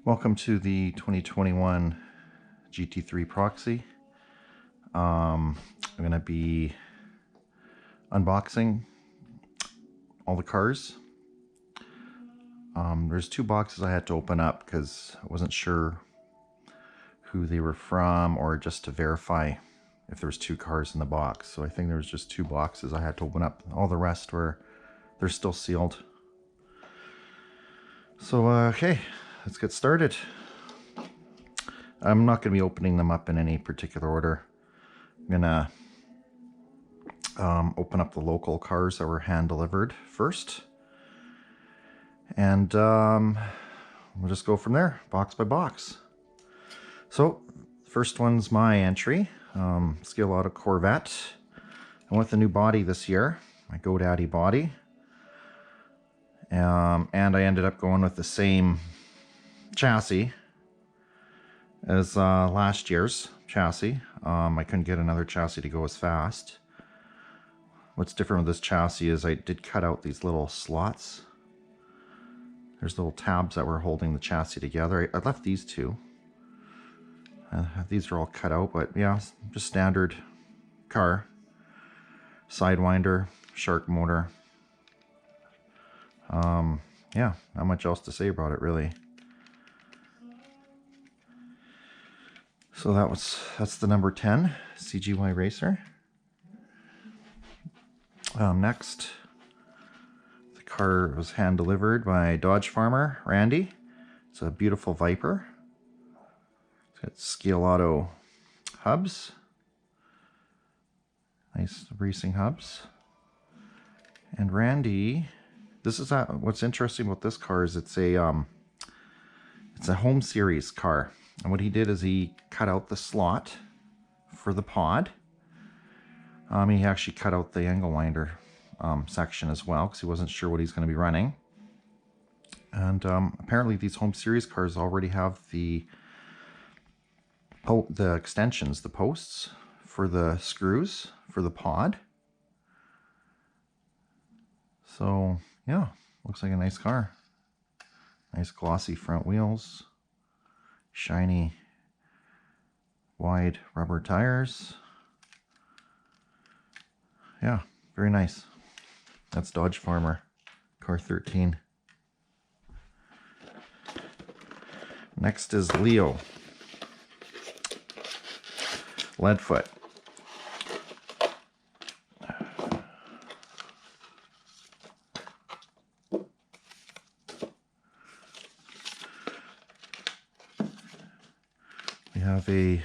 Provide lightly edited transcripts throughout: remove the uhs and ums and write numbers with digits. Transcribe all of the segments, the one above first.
Welcome to the 2021 GT3 Proxy. I'm going to be unboxing all the cars. There's two boxes I had to open up because I wasn't sure who they were from, or just to verify if there was two cars in the box. So I think there was just two boxes I had to open up. All the rest they're still sealed. So okay, let's get started. I'm not going to be opening them up in any particular order. I'm going to open up the local cars that were hand delivered first. And we'll just go from there, box by box. So, first one's my entry, Goulet Corvette. I went with the new body this year, my GoDaddy body. And I ended up going with the same chassis as last year's chassis. I couldn't get another chassis to go as fast. What's different with this chassis is I did cut out these little slots. There's little tabs that were holding the chassis together. I left these two. These are all cut out, but yeah, just standard car. Sidewinder, shark motor. Yeah, not much else to say about it really. So that's the number 10 CGY Racer. Next, the car was hand delivered by Dodge farmer Randy. It's a beautiful Viper. It's got Scale hubs, nice racing hubs. And Randy, this is what's interesting about this car is it's a home series car. And what he did is he cut out the slot for the pod. He actually cut out the angle winder section as well because he wasn't sure what he's going to be running. And apparently these home series cars already have the extensions, the posts for the screws for the pod. So yeah, looks like a nice car. Nice glossy front wheels, shiny wide rubber tires. Yeah, very nice. That's Dodge Farmer, car 13. Next is Leo. Lightfoot. We have a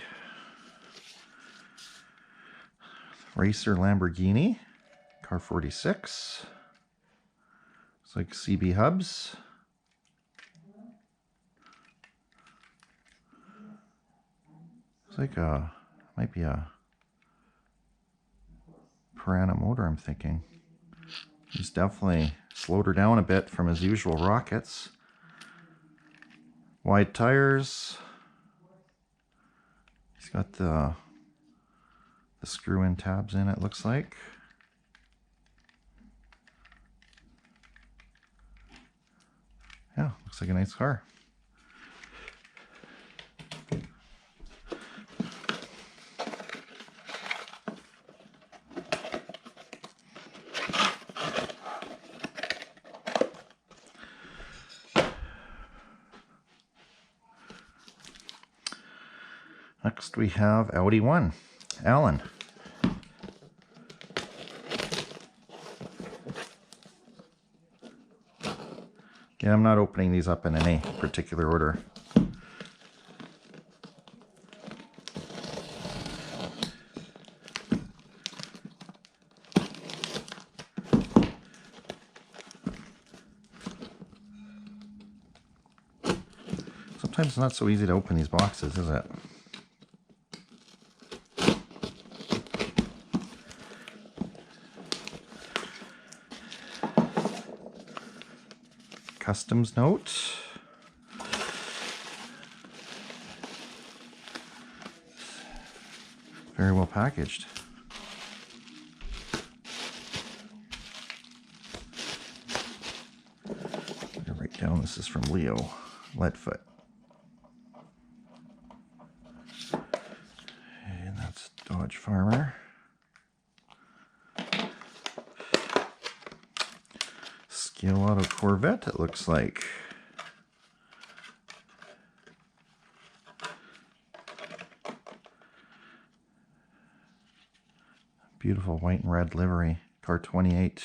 Racer Lamborghini, car 46. It's like CB hubs. It's like might be a Piranha motor, I'm thinking. He's definitely slowed her down a bit from his usual rockets. Wide tires. He's got the screw-in tabs in, it looks like. Yeah, looks like a nice car. Next we have Audi 1, Alan. Yeah, I'm not opening these up in any particular order. Sometimes it's not so easy to open these boxes, is it? Customs note. Very well packaged. This is from Leo Lightfoot. And that's Dodge Farmer. Goulet Corvette, it looks like. Beautiful white and red livery. Car 28.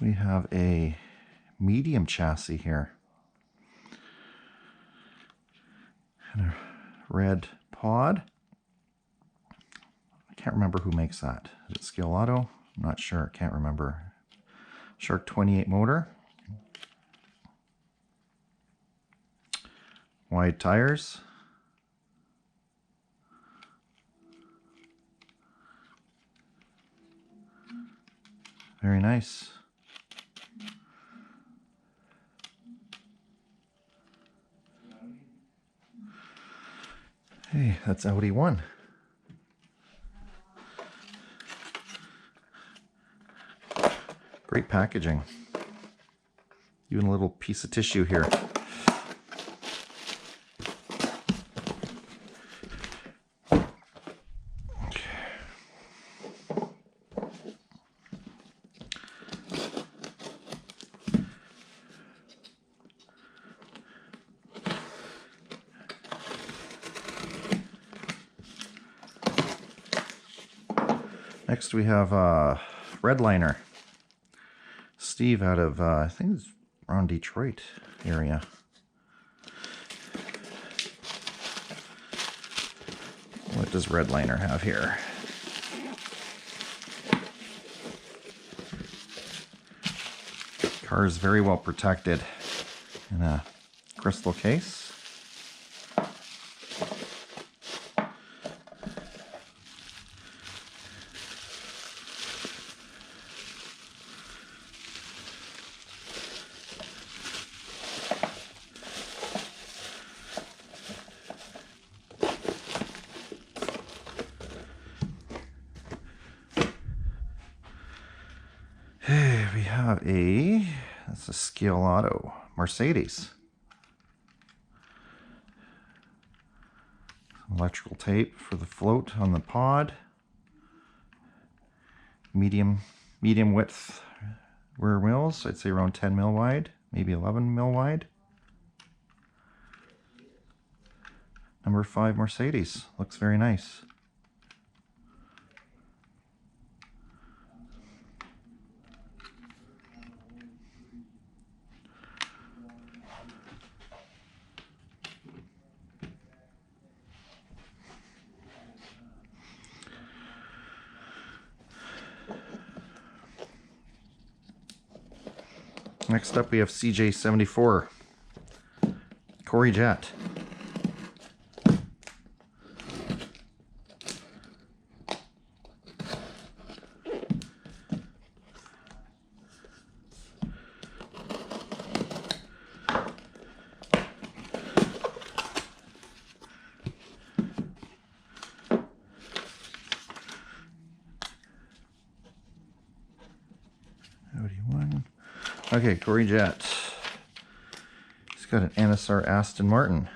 We have a medium chassis here. And a red pod. I can't remember who makes that. Is it Goulet? I'm not sure. Can't remember. Shark 28 motor. Wide tires. Very nice. Hey, that's Audi 1. Great packaging. Even a little piece of tissue here. Next we have Redliner. Steve out of, I think it's around Detroit area. What does Redliner have here? Car is very well protected in a crystal case. We have that's a Goulet Mercedes. Some electrical tape for the float on the pod. Medium width rear wheels. I'd say around 10 mil wide, maybe 11 mil wide. Number 5 Mercedes. Looks very nice. Next up we have CJ74 Coryjet. Okay, Courtney. He's got an NSR Aston Martin.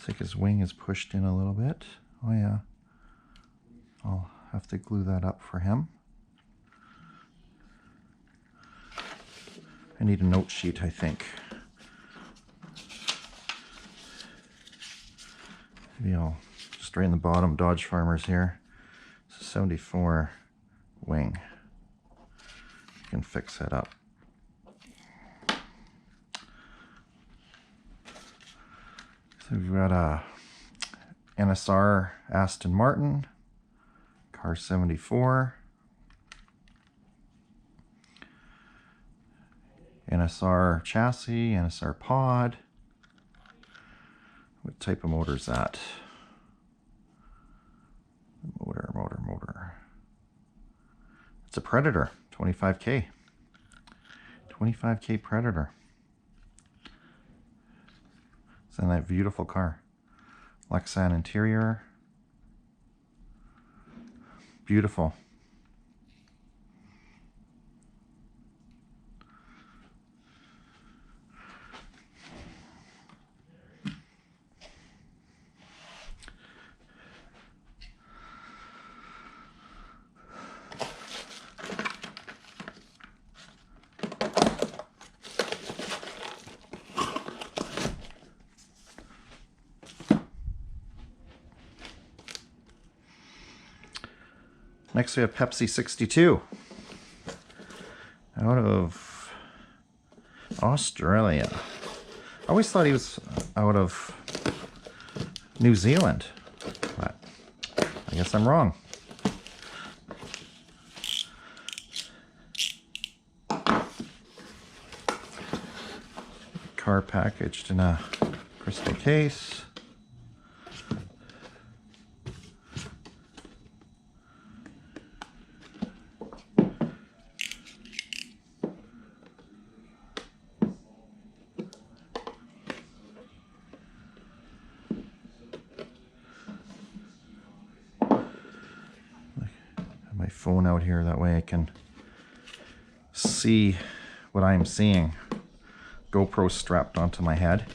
Like his wing is pushed in a little bit. Oh yeah. I'll have to glue that up for him. I need a note sheet, I think. Maybe I'll just right in the bottom, Dodge Farmers here. It's a 74 wing. You can fix that up. So we've got a NSR Aston Martin, car 74. NSR chassis, NSR pod. What type of motor is that? Motor. It's a Predator, 25K. 25K Predator. It's in that beautiful car. Lexan interior. Beautiful. Next we have Pepsi 62 out of Australia. I always thought he was out of New Zealand, but I guess I'm wrong. Car packaged in a crystal case. My phone out here, that way I can see what I'm seeing. GoPro strapped onto my head.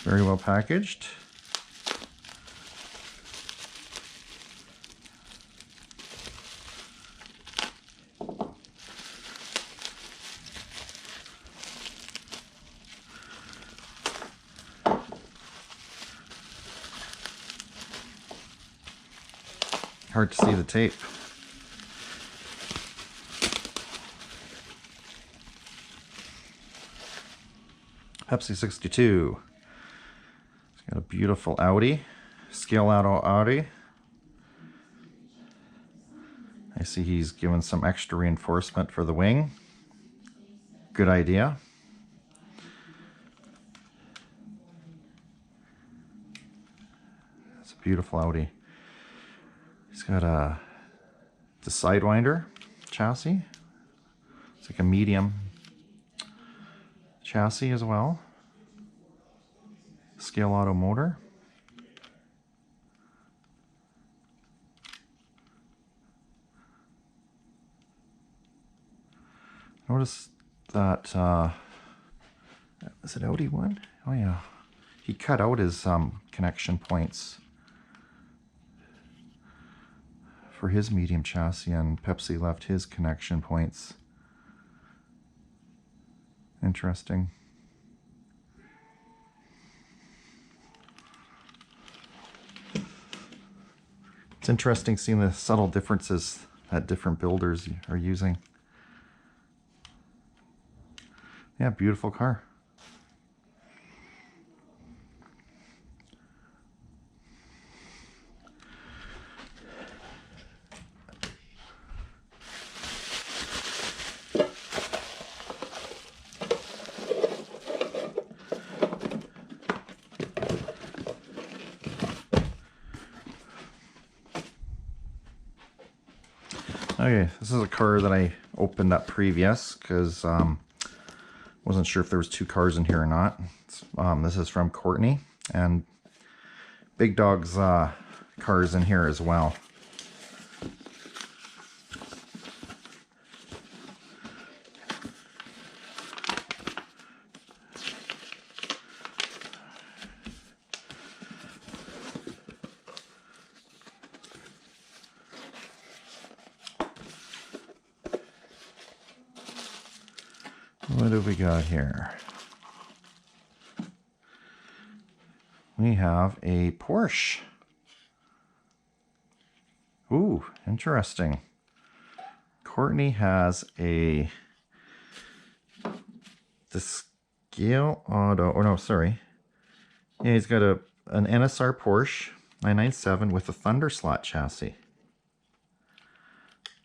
Very well packaged. Hard to see the tape. Pepsi 62. Got a beautiful Audi, scale auto Audi. I see he's given some extra reinforcement for the wing. Good idea. It's a beautiful Audi. He's got the Sidewinder chassis. It's like a medium chassis as well. Scale auto motor. Notice that is it Audi one? Oh yeah, he cut out his connection points for his medium chassis, and Pepsi left his connection points. Interesting. It's interesting seeing the subtle differences that different builders are using. Yeah, beautiful car. Okay, this is a car that I opened up previous because wasn't sure if there was two cars in here or not. This is from Courtney, and Big Dog's cars in here as well. What do we got here? we have a Porsche. Ooh, interesting. Courtney has the scale auto, oh no, sorry. Yeah, he's got an NSR Porsche 997 with a Thunder slot chassis.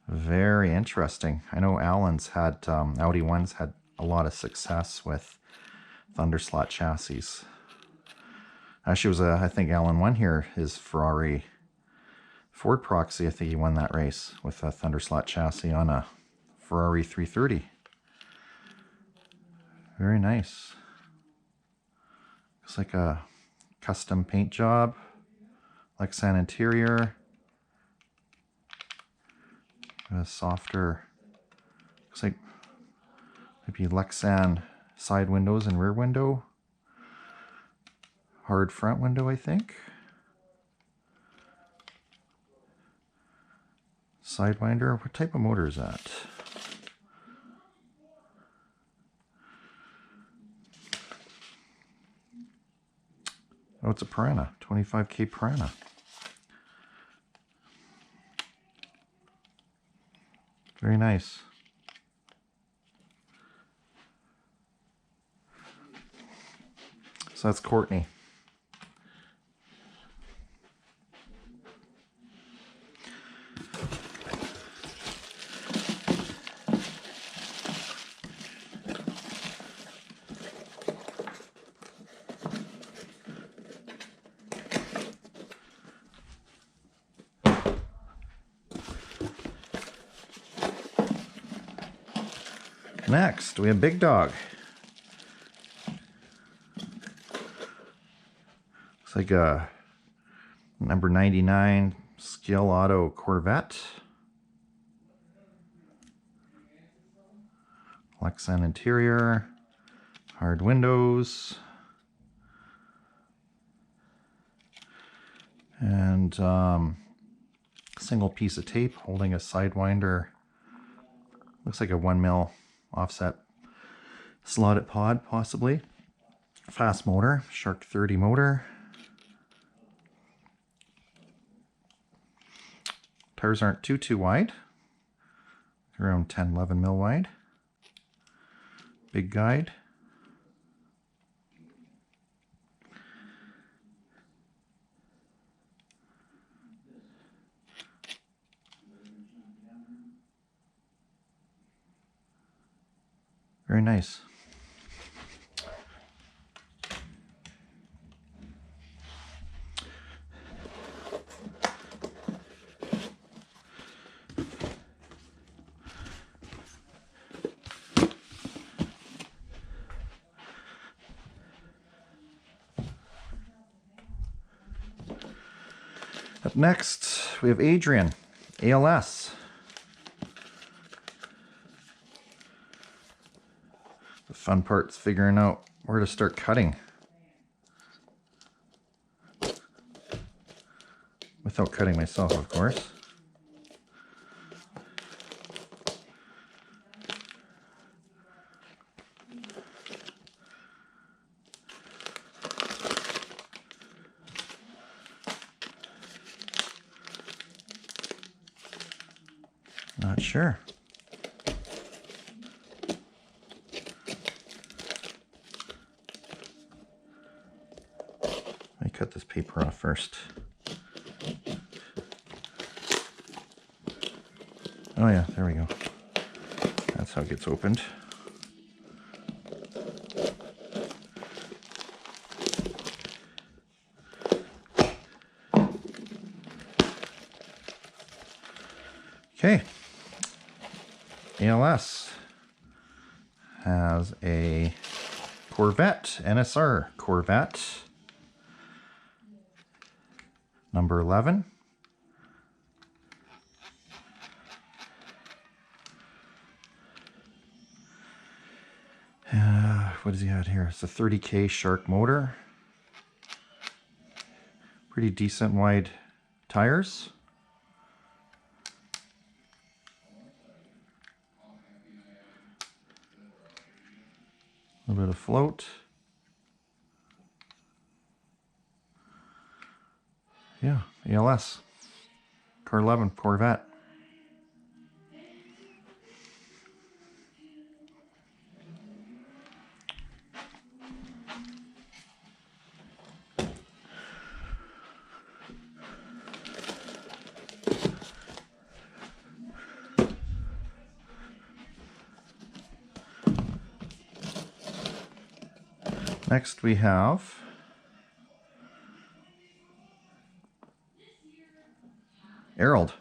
Very interesting. I know Alan's had, Audi 1's had a lot of success with Thunder slot chassis. Actually, it was I think Alan won here his Ferrari Ford Proxy. I think he won that race with a Thunder slot chassis on a Ferrari 330. Very nice. Looks like a custom paint job. Lexan interior. A softer, looks like maybe Lexan side windows and rear window. Hard front window, I think. Sidewinder. What type of motor is that? Oh, it's a Piranha. 25K Piranha. Very nice. So that's Courtney. Next, we have Big Dog. Looks like a number 99 Scale Auto Corvette. Lexan interior, hard windows, and single piece of tape holding a Sidewinder. Looks like a 1mm offset slotted pod, possibly. Fast motor, Shark 30 motor. Tires aren't too wide. Around 10-11 mil wide. Big guide. Very nice. Up next, we have Adrian Als. The fun part's figuring out where to start cutting without cutting myself, of course. Not sure. Let me cut this paper off first. Oh yeah, there we go. That's how it gets opened. Okay. ALS has a Corvette, NSR Corvette, number 11. What does he have here? It's a 30K Shark motor. Pretty decent wide tires. A little bit of float. Yeah, ALS. Car 11 Corvette. Next we have Harold.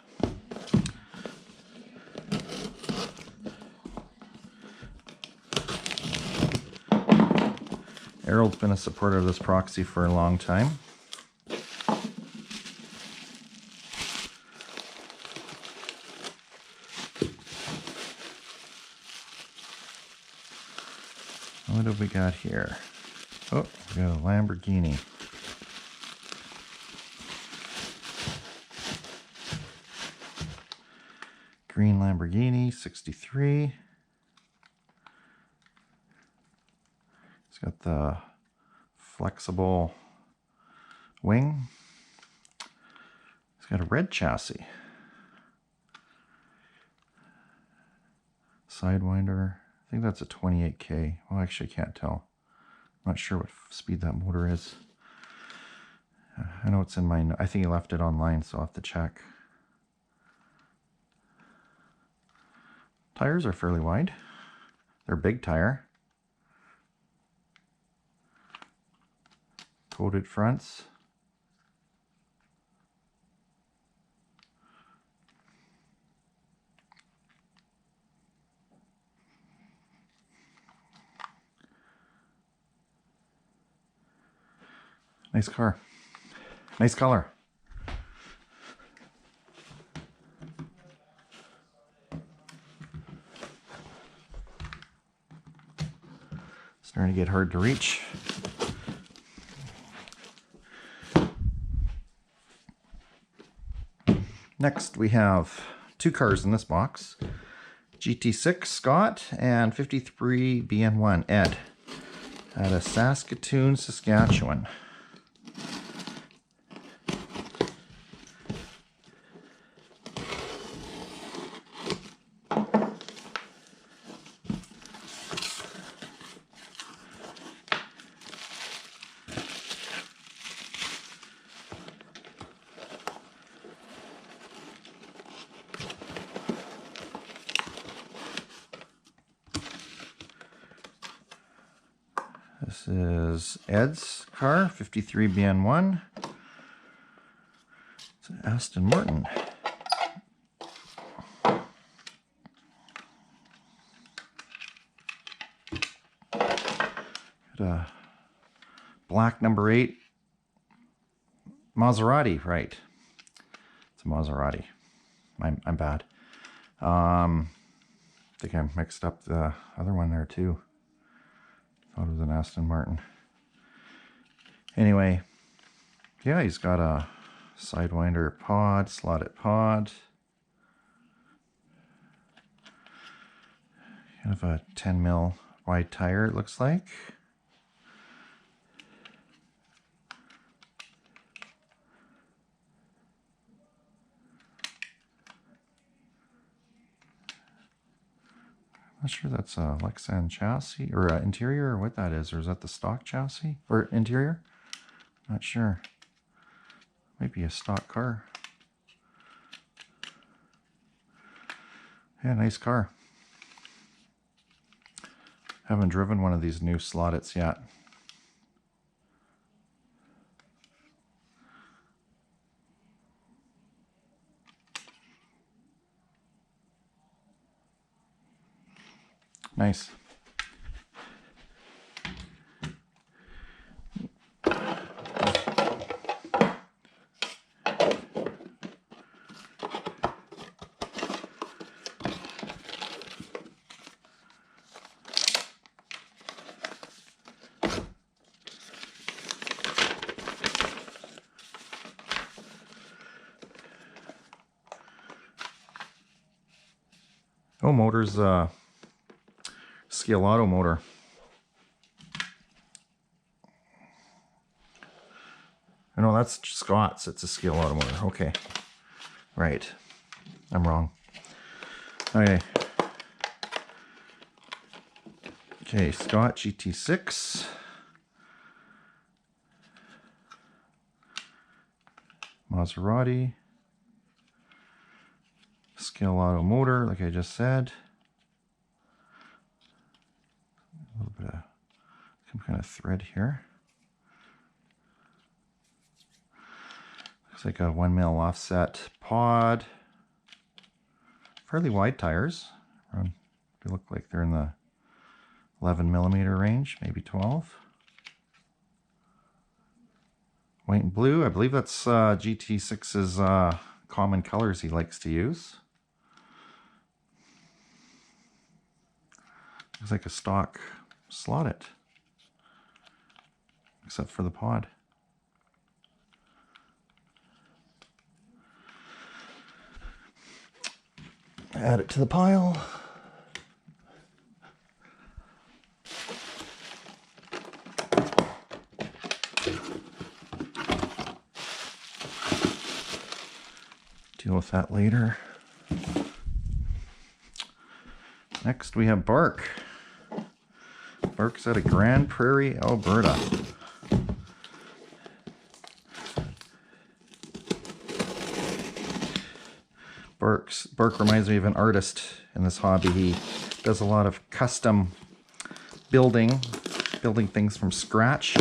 Harold's been a supporter of this Proxy for a long time. What have we got here? Oh, we got a Lamborghini. Green Lamborghini, 63. It's got the flexible wing. It's got a red chassis. Sidewinder. I think that's a 28K. Well, actually, I can't tell. I'm not sure what speed that motor is. I know it's in my... I think he left it online, so I'll have to check. Tires are fairly wide. They're a big tire. Coated fronts. Nice car. Nice color. Starting to get hard to reach. Next we have two cars in this box. GT6 Scott and 53 BN1 Ed out of Saskatoon, Saskatchewan. This is Ed's car, 53 BN1. It's an Aston Martin. Got a black number 8 Maserati, right? It's a Maserati. I'm bad. I think I mixed up the other one there too. Thought it was an Aston Martin. Anyway, yeah, he's got a Sidewinder pod, slotted pod. Kind of a 10 mil wide tire, it looks like. Not sure that's a Lexan chassis or interior or what that is, or is that the stock chassis or interior? Not sure. Maybe a stock car. Yeah, nice car. Haven't driven one of these new slottets yet. Nice. Oh, motor's Scale Auto motor. No, that's Scott's. It's a scale auto motor. Okay. Right. I'm wrong. Okay. Okay, Scott GT6. Maserati. Scale auto motor, like I just said. A little bit of some kind of thread here. Looks like a 1mm offset pod. Fairly wide tires. They look like they're in the 11mm range, maybe 12. White and blue. I believe that's GT6's common colors he likes to use. Looks like a stock slotted, except for the pod. Add it to the pile. Deal with that later. Next we have Bark. Bark's out of Grand Prairie, Alberta. Bark reminds me of an artist in this hobby. He does a lot of custom building things from scratch.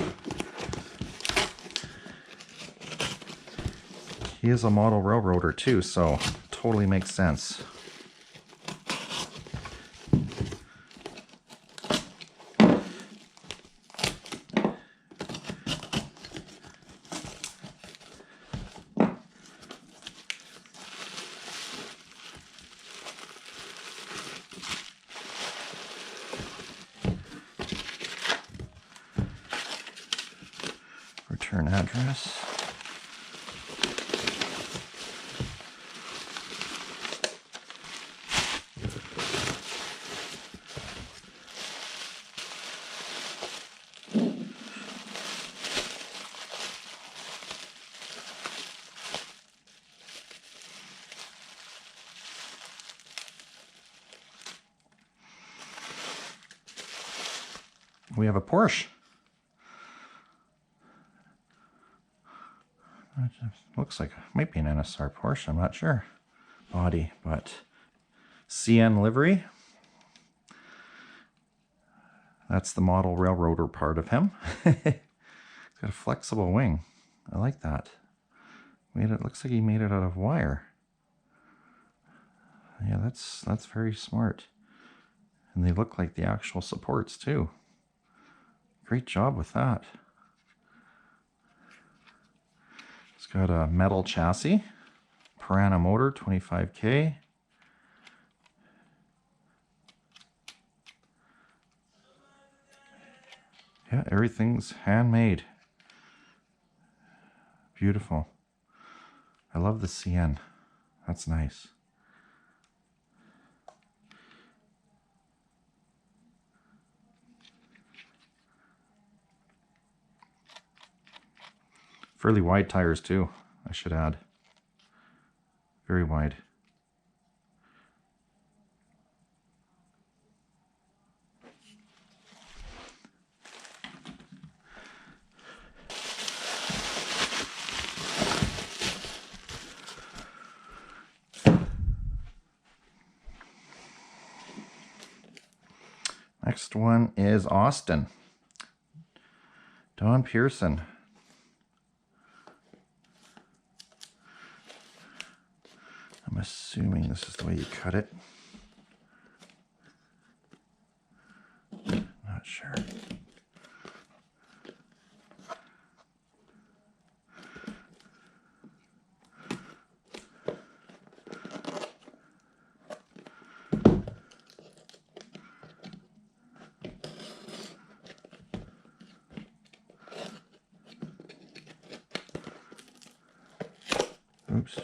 He is a model railroader too, so totally makes sense. Return address. We have a Porsche. Looks like it might be an NSR Porsche, I'm not sure. Body, but CN livery. That's the model railroader part of him. He's got a flexible wing. I like that. Looks like he made it out of wire. Yeah, that's very smart. And they look like the actual supports too. Great job with that. It's got a metal chassis, Piranha motor, 25K. Yeah, everything's handmade. Beautiful. I love the CN. That's nice. Fairly wide tires too, I should add. Very wide. Next one is Aston. Don Pearson. I'm assuming this is the way you cut it. Not sure. Oops.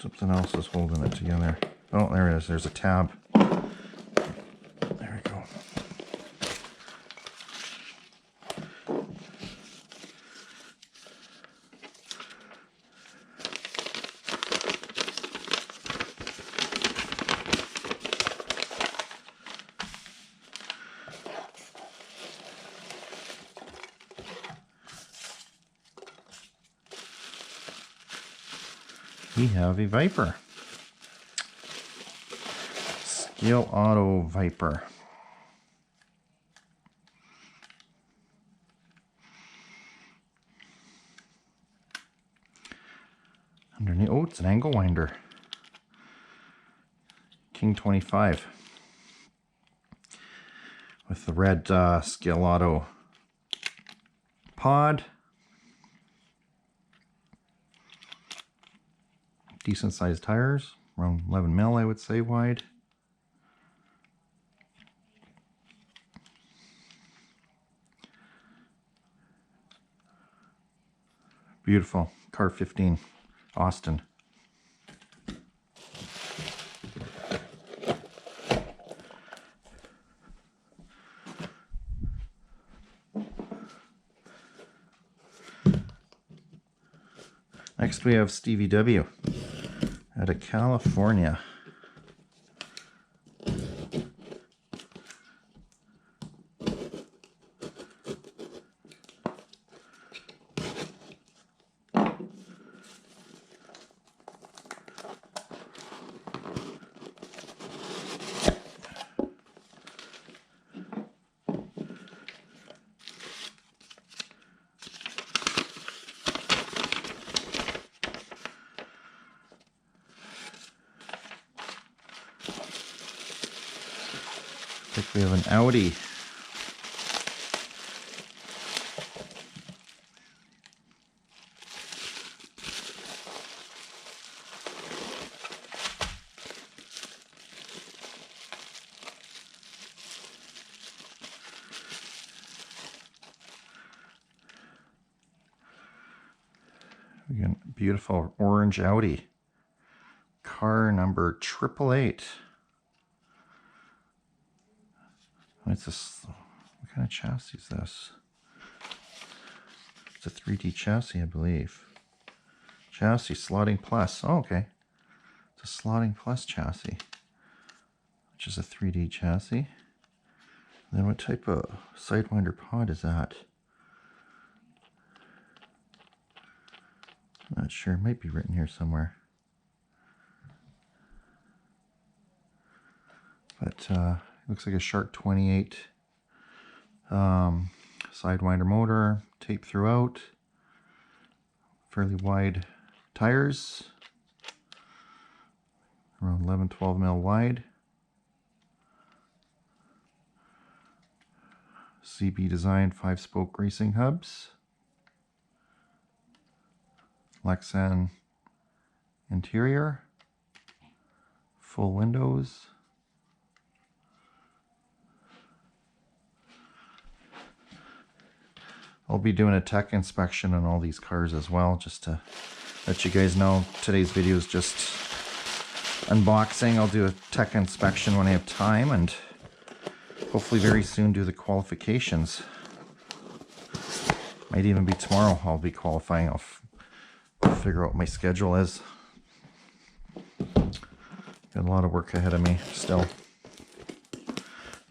Something else is holding it together. Oh, there it is. There's a tab. There we go. We have a Viper. Scale Auto Viper. Underneath, oh, it's an angle winder. King 25. With the red Scale Auto pod. Decent sized tires, around 11 mil, I would say, wide. Beautiful. Car 15, Aston. Next we have Stevie W out of California. I think we have an Audi. We got a beautiful orange Audi. Car number 888. It's a, what kind of chassis is this? It's a 3D chassis, I believe. Chassis slotting plus. Oh, okay. It's a slotting plus chassis, which is a 3D chassis. And then what type of Sidewinder pod is that? I'm not sure. It might be written here somewhere. But looks like a Shark 28 Sidewinder motor, tape throughout, fairly wide tires, around 11-12 mil wide. CB designed 5-spoke racing hubs. Lexan interior, full windows. I'll be doing a tech inspection on all these cars as well, just to let you guys know. Today's video is just unboxing. I'll do a tech inspection when I have time, and hopefully very soon do the qualifications. Might even be tomorrow I'll be qualifying. I'll figure out what my schedule is. Got a lot of work ahead of me still.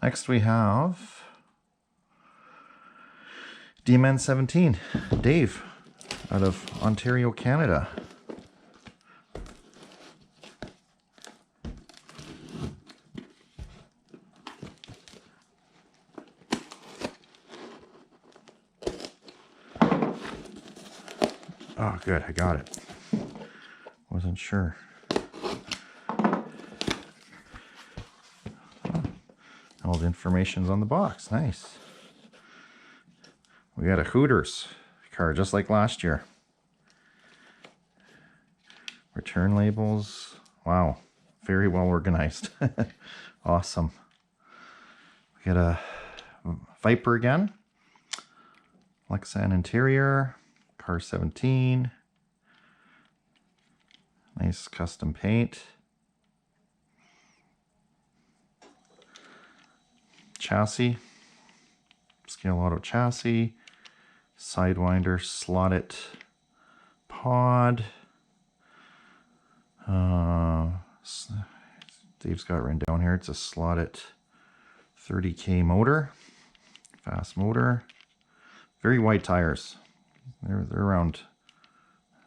Next we have DMN 17, Dave, out of Ontario, Canada. Oh, good, I got it. Wasn't sure. All the information's on the box, nice. We got a Hooters car, just like last year. Return labels. Wow, very well organized. Awesome. We got a Viper again. Lexan interior. Car 17. Nice custom paint. Chassis. Scale Auto chassis. Sidewinder slotted pod. Dave's got it written down here. It's a slotted 30K motor. Fast motor. Very wide tires. They're around,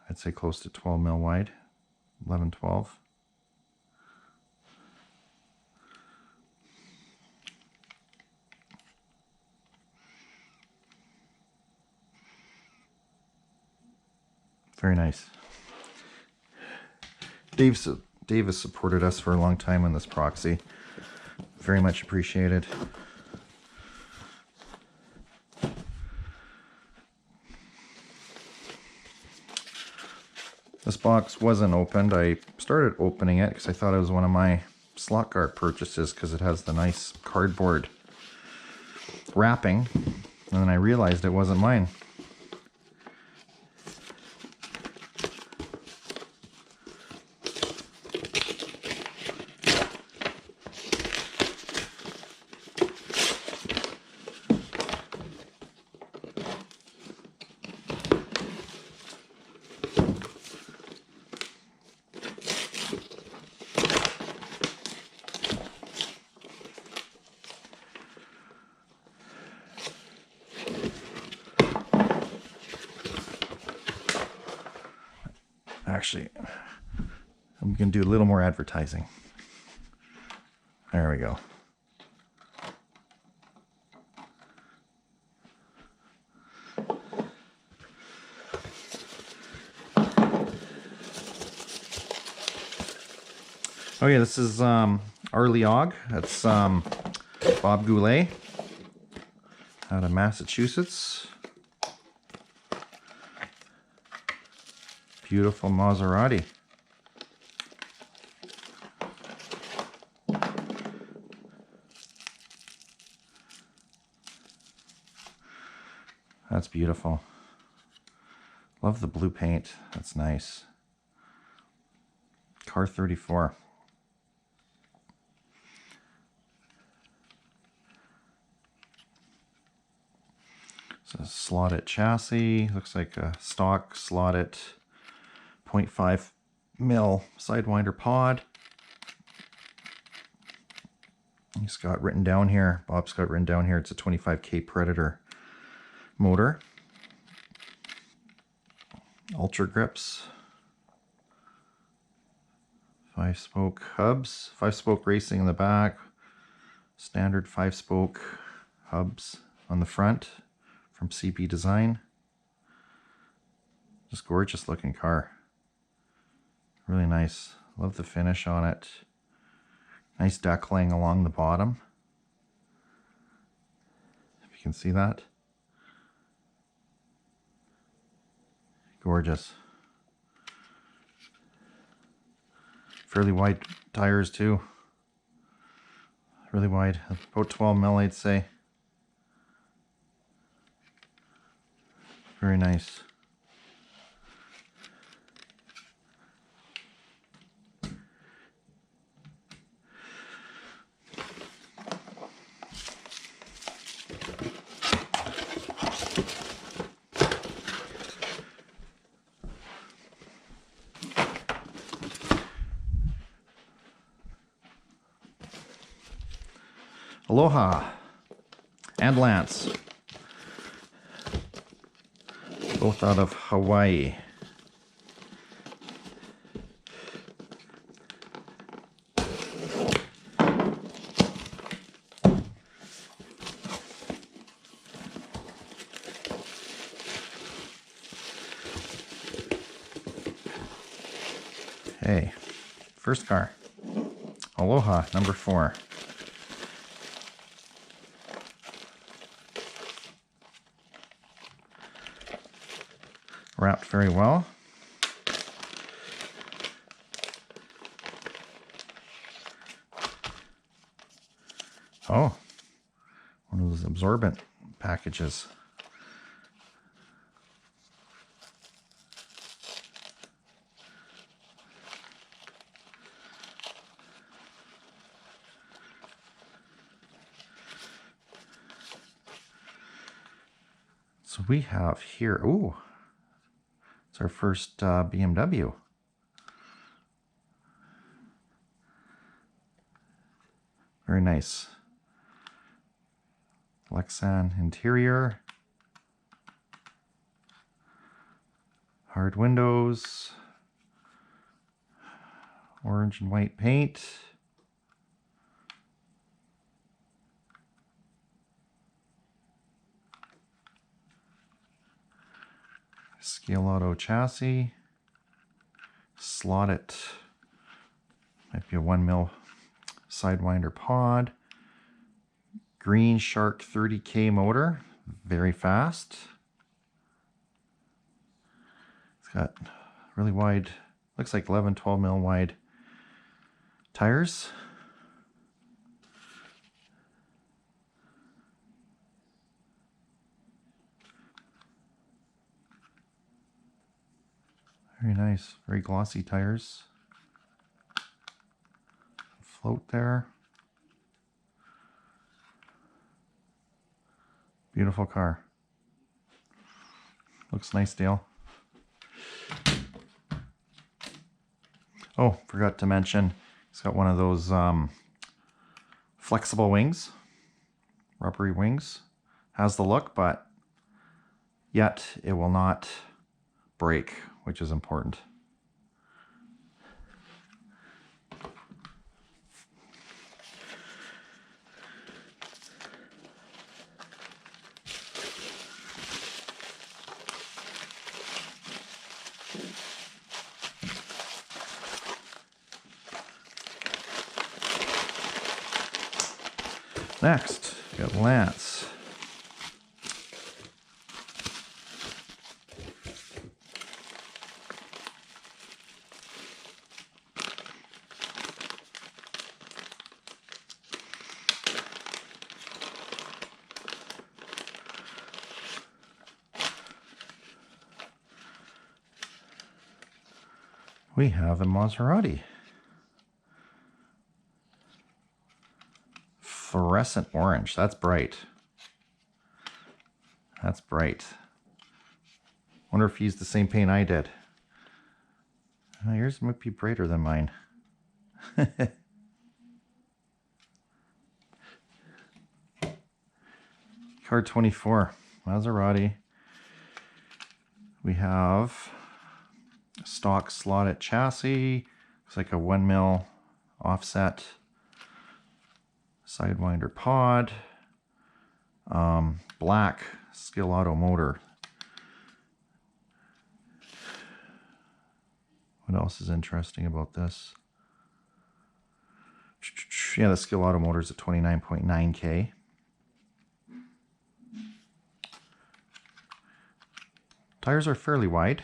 I'd say close to 12 mil wide. 11, 12. Very nice. Dave has supported us for a long time on this Proxy. Very much appreciated. This box wasn't opened. I started opening it because I thought it was one of my slot guard purchases because it has the nice cardboard wrapping. And then I realized it wasn't mine. Actually, I'm going to do a little more advertising. There we go. Oh yeah, this is Arlie Og. That's Bob Goulet out of Massachusetts. Beautiful Maserati. That's beautiful. Love the blue paint. That's nice. Car 34. It's a slotted chassis. Looks like a stock slotted 0.5 mil Sidewinder pod. He's got written down here, Bob's got written down here, it's a 25K Predator motor. Ultra grips. 5-spoke hubs. 5-spoke racing in the back. Standard 5-spoke hubs on the front from CP Design. Just gorgeous looking car. Really nice. Love the finish on it. Nice deckling along the bottom. If you can see that. Gorgeous. Fairly wide tires too. Really wide. About 12 mil, I'd say. Very nice. Aloha and Lance, both out of Hawaii. Hey, first car, Aloha number 4. Wrapped very well. Oh, one of those absorbent packages. So we have here, ooh, it's our first BMW. Very nice. Lexan interior. Hard windows. Orange and white paint. Scale Auto chassis. Slotted. Might be a 1mm Sidewinder pod. Green Shark 30K motor. Very fast. It's got really wide, looks like 11, 12mm wide tires. Very nice, very glossy tires. Float there. Beautiful car. Looks nice, Dale. Oh, forgot to mention, it's got one of those flexible wings, rubbery wings. Has the look, but yet it will not break, which is important. Next, we got Lance. We have a Maserati. Fluorescent orange. That's bright. That's bright. Wonder if he used the same paint I did. Yours might be brighter than mine. Car 24, Maserati. We have a stock slotted chassis. Looks like a 1mm offset. Sidewinder pod, black Skill Auto motor. What else is interesting about this? Yeah, the Skill Auto motor is at 29.9K. Tires are fairly wide.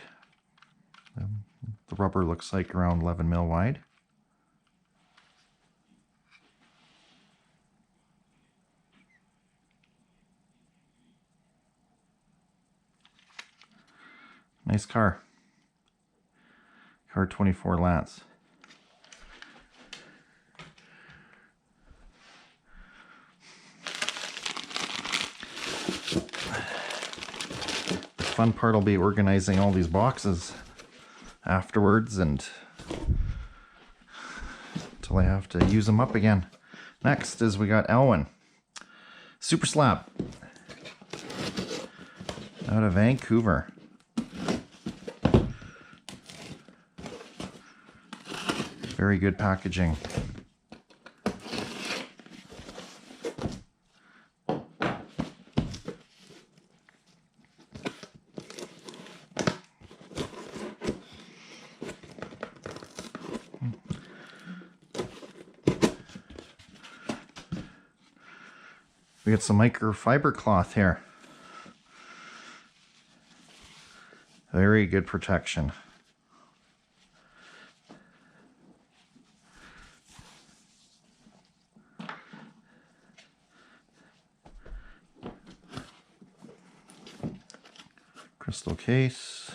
The rubber looks like around 11mm wide. Nice car. Car 24 Lance. The fun part will be organizing all these boxes afterwards and until I have to use them up again. Next is we got Elwyn. Super Slab. Out of Vancouver. Very good packaging. We got some microfiber cloth here. Very good protection. Crystal case.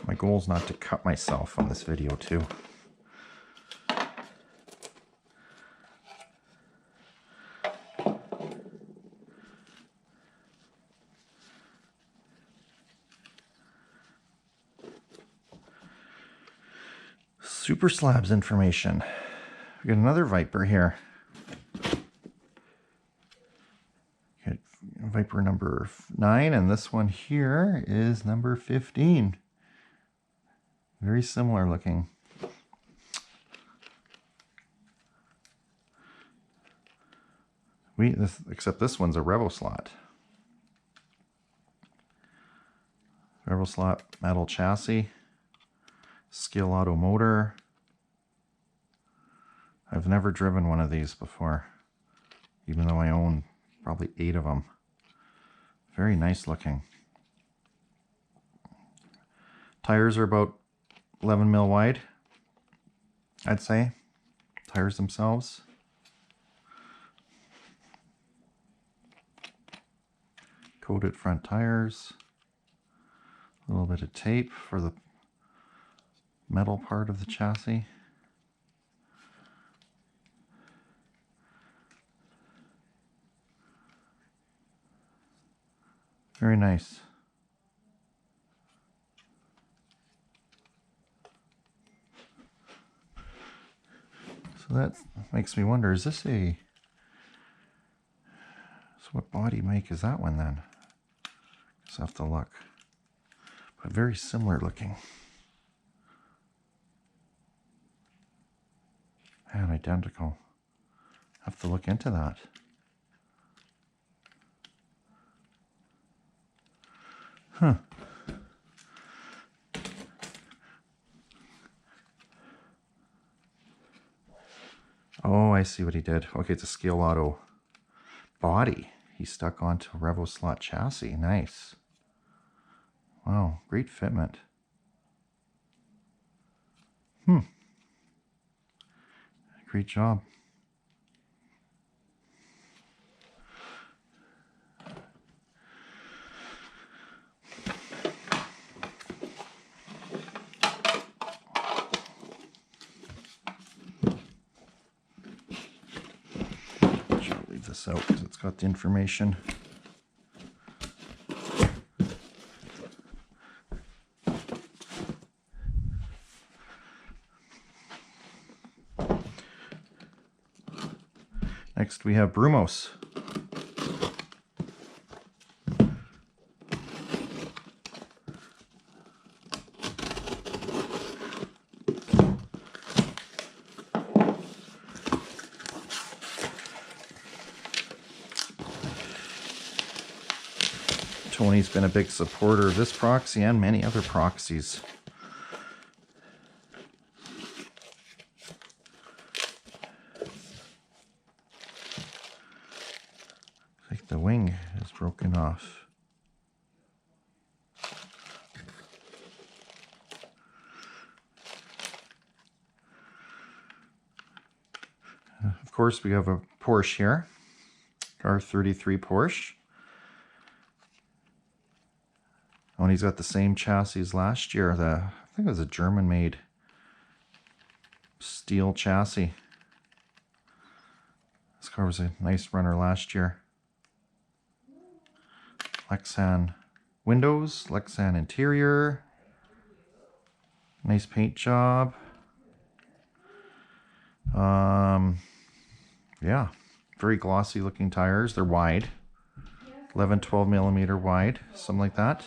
My goal is not to cut myself on this video too. Super slabs information. We got another Viper here. Got Viper number 9, and this one here is number 15. Very similar looking. Except this one's a Revo slot. Revo slot metal chassis. Skill Auto motor. I've never driven one of these before, even though I own probably 8 of them. Very nice looking. Tires are about 11 mil wide, I'd say. Tires themselves. Coated front tires. A little bit of tape for the metal part of the chassis. Very nice. So that makes me wonder, is this a... So what body make is that one then? Just have to look. But very similar looking. Man, identical. Have to look into that. Huh. Oh, I see what he did. Okay, it's a Scale Auto body. He stuck onto a Revo slot chassis. Nice. Wow, great fitment. Great job. I'll leave this out because it's got the information. Next we have Brumos. Tony's been a big supporter of this Proxy and many other Proxies. The wing is broken off. Of course, we have a Porsche here, R33 Porsche. Oh, and he's got the same chassis as last year. I think it was a German-made steel chassis. This car was a nice runner last year. Lexan windows, Lexan interior, nice paint job. Yeah, very glossy looking tires. They're wide, 11-12 millimeter wide, something like that.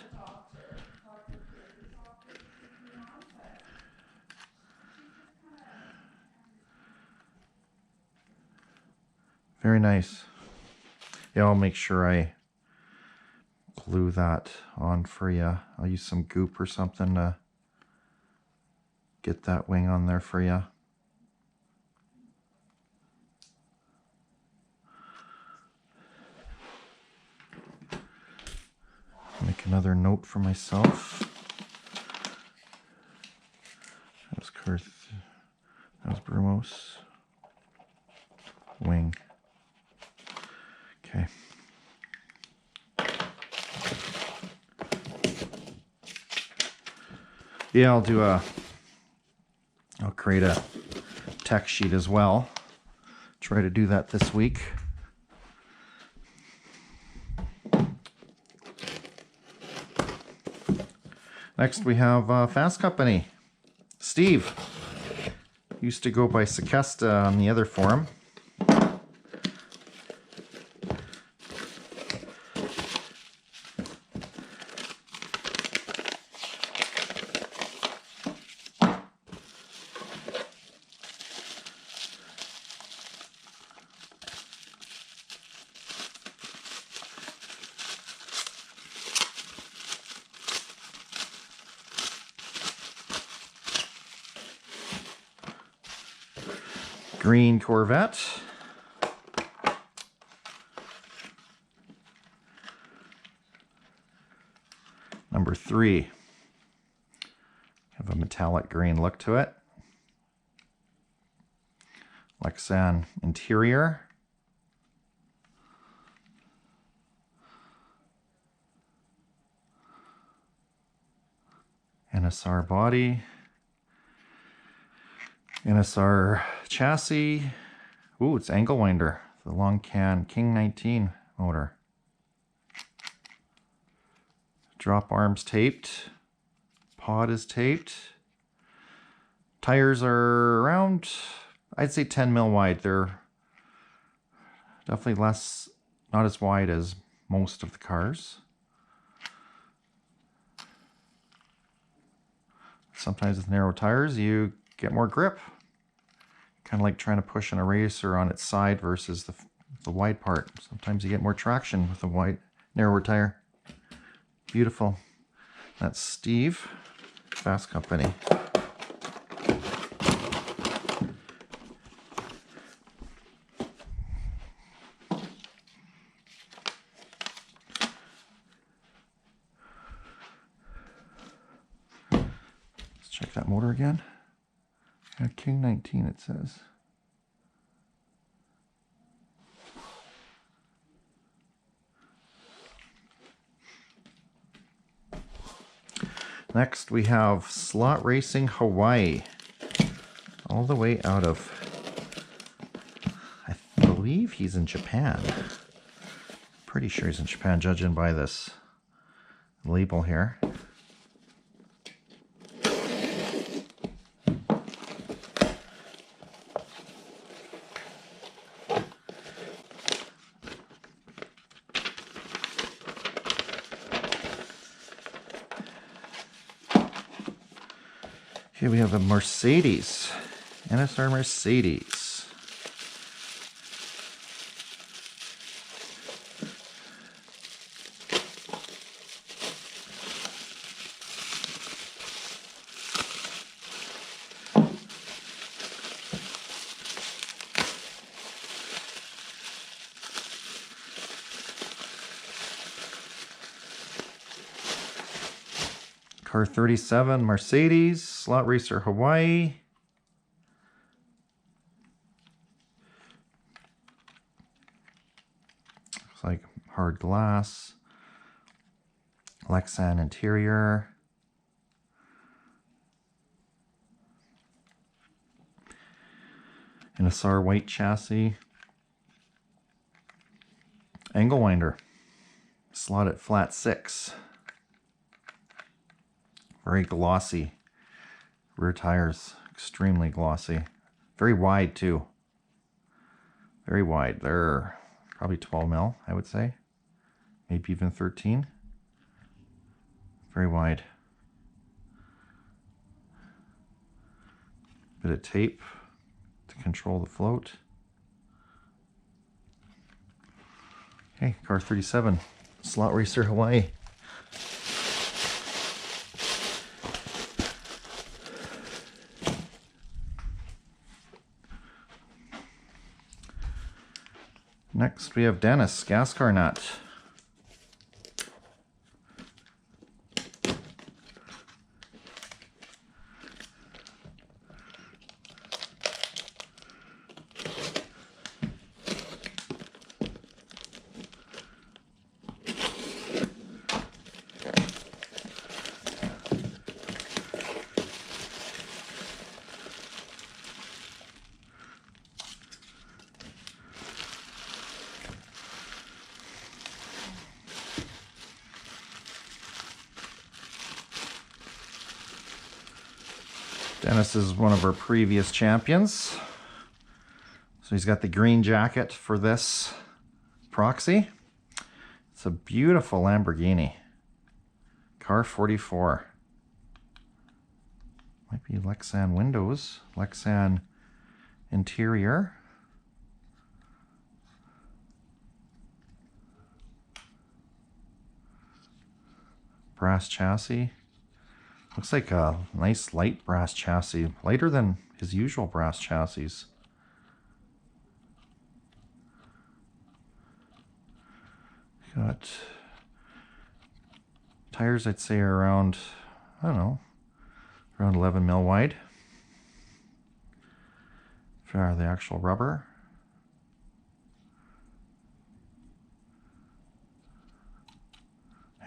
Very nice. Yeah, I'll make sure I glue that on for you. I'll use some goop or something to get that wing on there for you. Make another note for myself. That was Brumos. Wing. Okay. Yeah, I'll create a tech sheet as well. Try to do that this week. Next we have Fast Company. Steve. Used to go by Sakesta on the other forum. Green Corvette. Number 3. Have a metallic green look to it. Lexan interior. NSR body. NSR chassis. Ooh, it's angle winder. The long can King 19 motor. Drop arms taped. Pod is taped. Tires are around, I'd say 10 mil wide. They're definitely less, not as wide as most of the cars. Sometimes with narrow tires, you get more grip. Kind of like trying to push an eraser on its side versus the wide part. Sometimes you get more traction with a wide, narrower tire. Beautiful. That's Steve, Fast Company. Let's check that motor again. King 19 it says. Next we have Slot Racing Hawaii. All the way out of, I believe he's in Japan. Pretty sure he's in Japan, judging by this label here. Here we have a Mercedes, NSR Mercedes. Car 37 Mercedes, Slot Racer Hawaii. Looks like hard glass. Lexan interior. NSR white chassis. Angle winder. Slotted flat 6. Very glossy. Rear tires, extremely glossy. Very wide too. Very wide. They're probably 12 mil, I would say. Maybe even 13. Very wide. Bit of tape to control the float. Okay, car 37, Slot Racer Hawaii. Next we have Dennis, gas car nut. Dennis is one of our previous champions. So he's got the green jacket for this Proxy. It's a beautiful Lamborghini. Car 44. Might be Lexan windows, Lexan interior. Brass chassis. Looks like a nice light brass chassis, lighter than his usual brass chassis. Got tires, I'd say, are around, I don't know, around 11 mil wide for the actual rubber.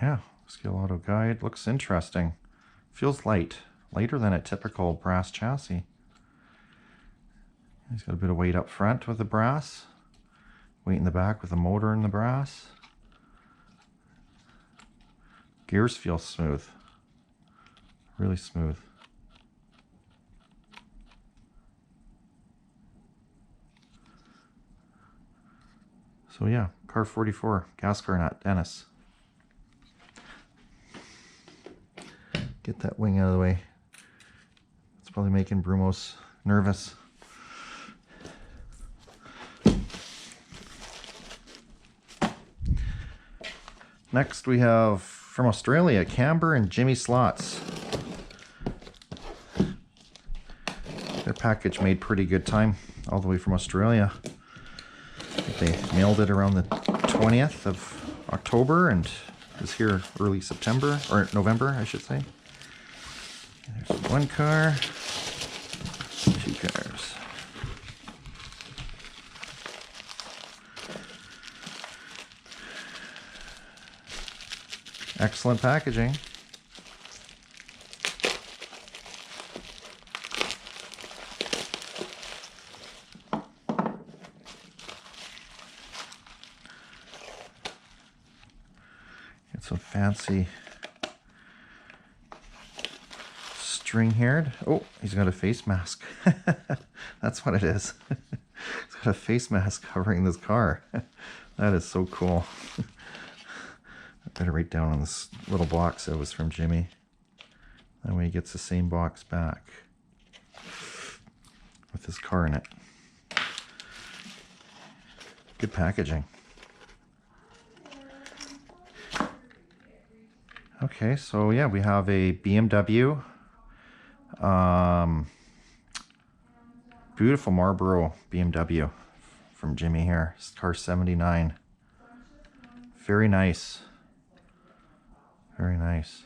Yeah, scale auto guide, looks interesting. Feels light, lighter than a typical brass chassis. He's got a bit of weight up front with the brass, weight in the back with the motor in the brass. Gears feel smooth, really smooth. So yeah, car 44, gas car, not Dennis. Get that wing out of the way. It's probably making Brumos nervous. Next we have from Australia, Camber and Jimmy Slots. Their package made pretty good time all the way from Australia. I think they mailed it around the 20th of October and is here early September, or November, I should say. There's one car, two cars. Excellent packaging. Get some fancy string-haired. Oh, he's got a face mask. That's what it is. He's got a face mask covering this car. That is so cool. I better write down on this little box that was from Jimmy. That way he gets the same box back with his car in it. Good packaging. Okay, so yeah, we have a BMW. Beautiful Marlboro BMW from Jimmy here. It's car 79. Very nice. Very nice.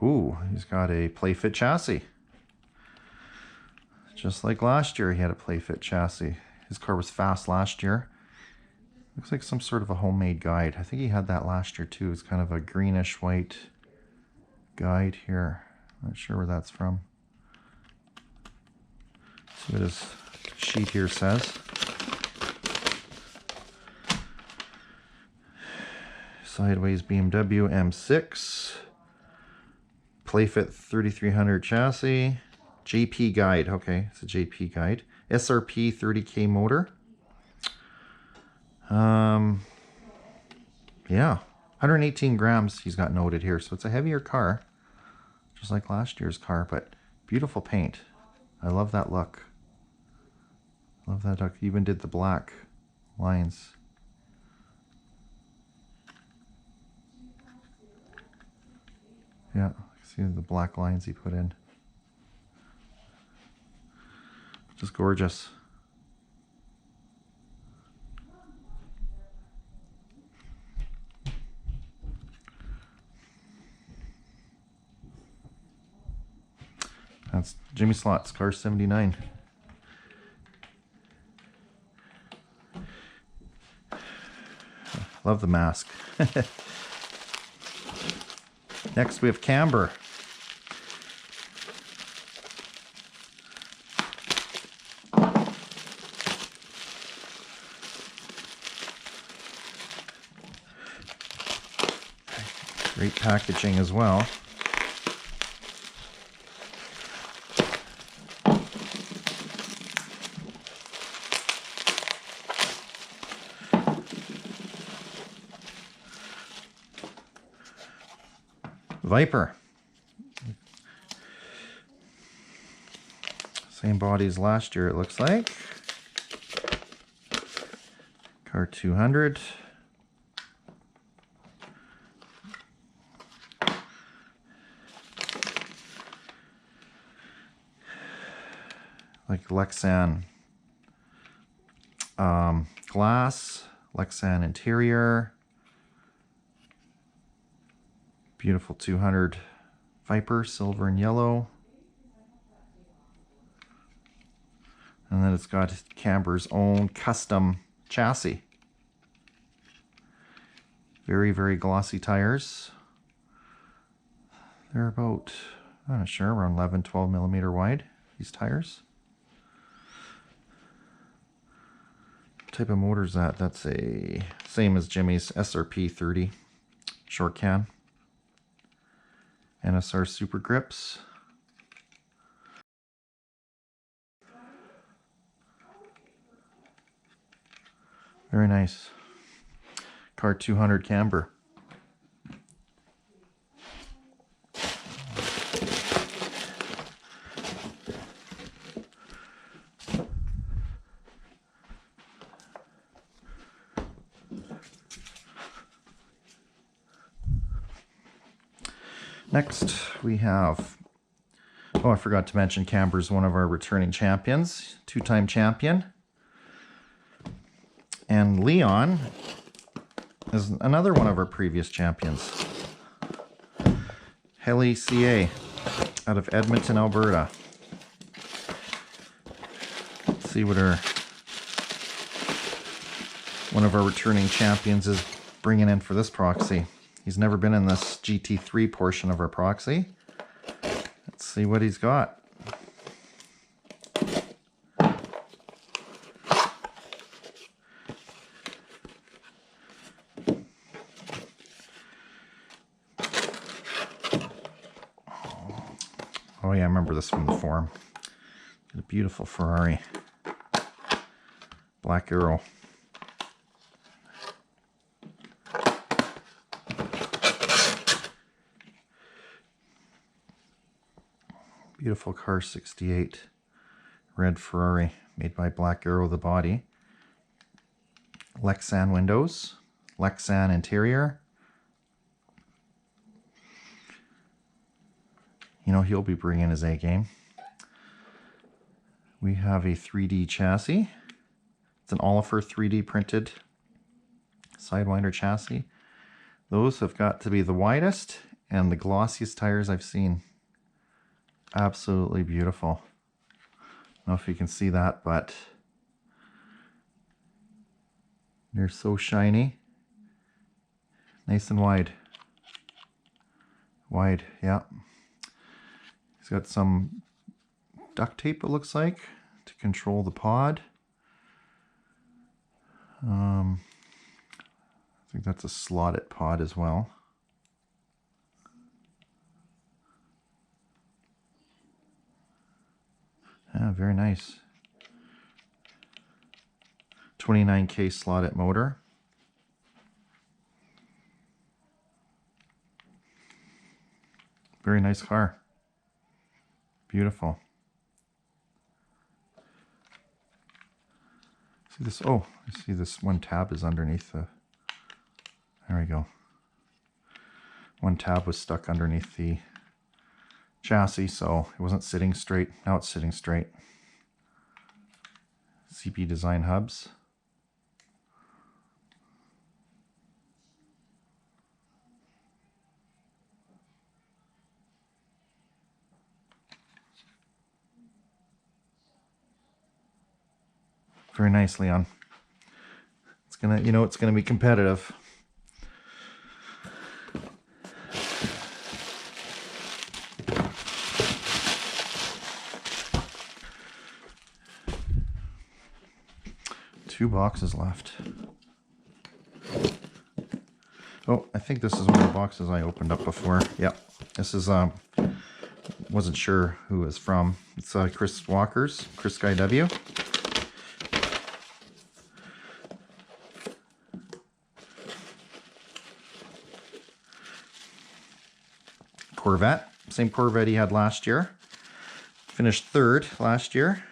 Ooh, he's got a play-fit chassis. Just like last year, he had a play-fit chassis. His car was fast last year. Looks like some sort of a homemade guide. I think he had that last year too. It's kind of a greenish white guide here. Not sure where that's from. See what his sheet here says. Sideways BMW M6. Playfit 3300 chassis. JP guide. Okay, it's a JP guide. SRP 30K motor. Yeah, 118 grams he's got noted here. So it's a heavier car, just like last year's car, but beautiful paint. I love that look. Love that look. Even did the black lines. Yeah, see the black lines he put in. Just gorgeous. That's Jimmy Slots, car 79. Love the mask. Next we have Camber. Great packaging as well. Viper. Same body as last year, it looks like. Car 200. Like Lexan glass, Lexan interior. Beautiful 200 Viper, silver and yellow. And then it's got Camber's own custom chassis. Very, very glossy tires. They're about, I'm not sure, around 11, 12 millimeter wide, these tires. What type of motor is that? That's a, same as Jimmy's SRP 30 short can. NSR Super Grips. Very nice. Car 200 Camber. Next we have, oh, I forgot to mention Camber's one of our returning champions, two-time champion. And Leon is another one of our previous champions. Heli CA out of Edmonton, Alberta. Let's see what one of our returning champions is bringing in for this proxy. He's never been in this GT3 portion of our proxy. Let's see what he's got. Oh yeah, I remember this from the forum. A beautiful Ferrari. Black Arrow. Beautiful car 68. Red Ferrari made by Black Arrow the body. Lexan windows. Lexan interior. You know, he'll be bringing his A game. We have a 3D chassis. It's an Oliver 3D printed Sidewinder chassis. Those have got to be the widest and the glossiest tires I've seen. Absolutely beautiful. I don't know if you can see that, but they're so shiny. Nice and wide. Wide, yeah. He's got some duct tape, it looks like, to control the pod. I think that's a slotted pod as well. Yeah, very nice. 29K slotted motor. Very nice car. Beautiful. See this? Oh, I see this one tab is underneath the... There we go. One tab was stuck underneath the chassis, so it wasn't sitting straight. Now it's sitting straight. CP Design hubs. Very nice, Leon. It's gonna, you know, it's gonna be competitive. Two boxes left. Oh, I think this is one of the boxes I opened up before. Yep, this is wasn't sure who it was from. It's Chris Walker's, Chris Guy W. Corvette. Same Corvette he had last year. Finished third last year.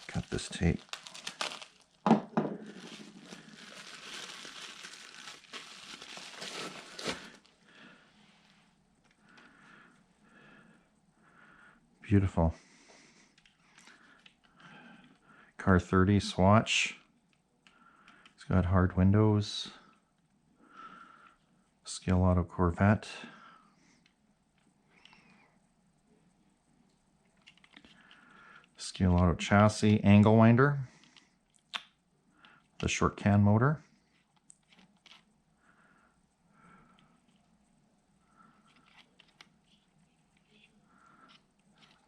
Cut this tape. Beautiful. Car 30 swatch. It's got hard windows. Scale Auto Corvette. Scale Auto chassis, angle winder. The short can motor.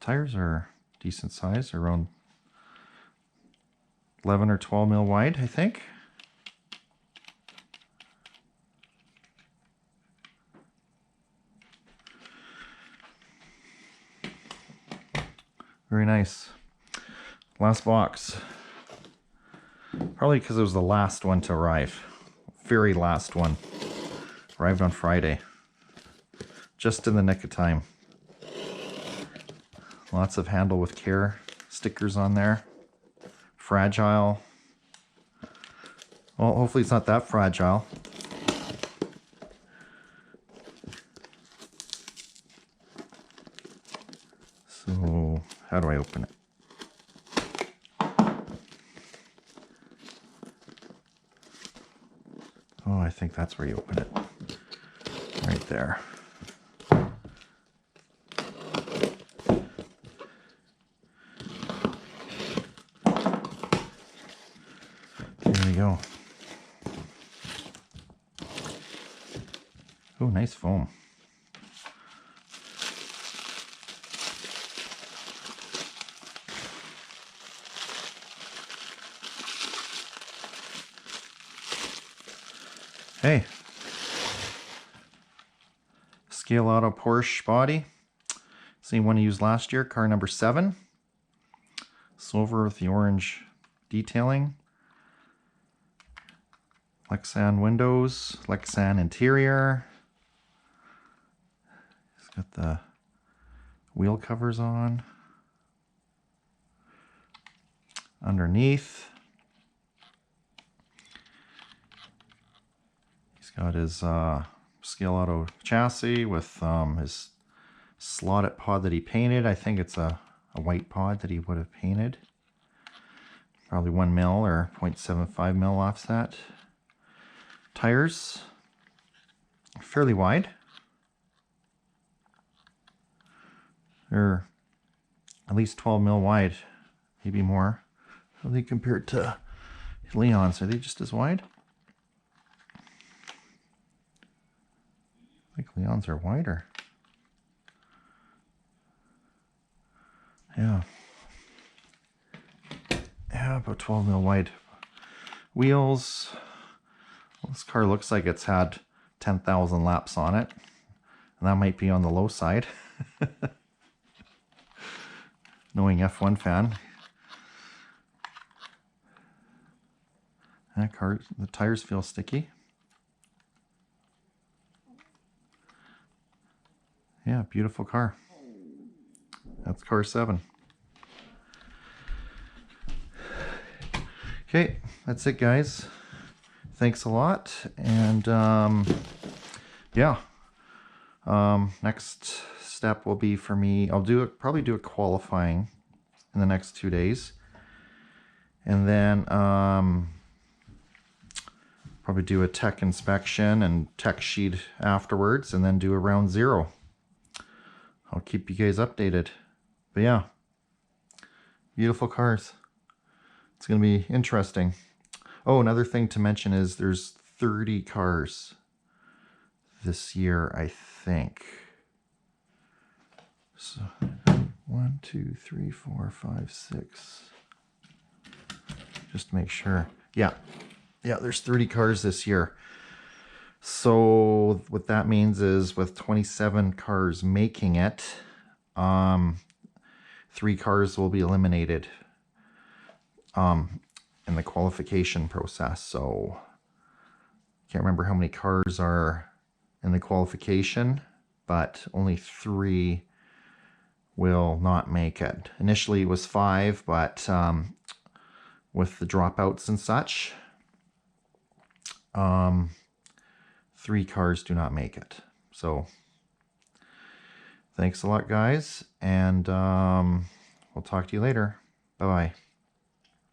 Tires are decent size, around 11 or 12 mil wide, I think. Very nice. Last box. Probably because it was the last one to arrive. Very last one. Arrived on Friday. Just in the nick of time. Lots of handle with care stickers on there. Fragile. Well, hopefully it's not that fragile. So, how do I open it? Oh, I think that's where you open it. Right there. There we go. Oh, nice foam. Hey, Scale Auto Porsche body, same one I used last year, car number 7, silver with the orange detailing, Lexan windows, Lexan interior, it's got the wheel covers on, underneath. Got his Scale Auto chassis with his slotted pod that he painted. I think it's a white pod that he would have painted. Probably 1 mil or 0.75 mil offset. Tires, fairly wide. They're at least 12 mil wide, maybe more. How are they compared to Leon's? Are they just as wide? I think Leon's are wider. Yeah. Yeah, about 12 mil wide. Wheels. Well, this car looks like it's had 10,000 laps on it. And that might be on the low side. Knowing F1 fan. That car, the tires feel sticky. Yeah, beautiful car. That's car 7. Okay, that's it, guys. Thanks a lot. And yeah, next step will be for me, I'll probably do a qualifying in the next 2 days. And then probably do a tech inspection and tech sheet afterwards, and then do a round 0. I'll keep you guys updated. But yeah, beautiful cars. It's going to be interesting. Oh, another thing to mention is there's 30 cars this year, I think. So 1, 2, 3, 4, 5, 6. Just to make sure. Yeah, there's 30 cars this year. So what that means is with 27 cars making it, 3 cars will be eliminated in the qualification process. So can't remember how many cars are in the qualification. but only 3 will not make it. Initially it was 5, but with the dropouts and such, 3 cars do not make it. So thanks a lot, guys, and we'll talk to you later. Bye-bye.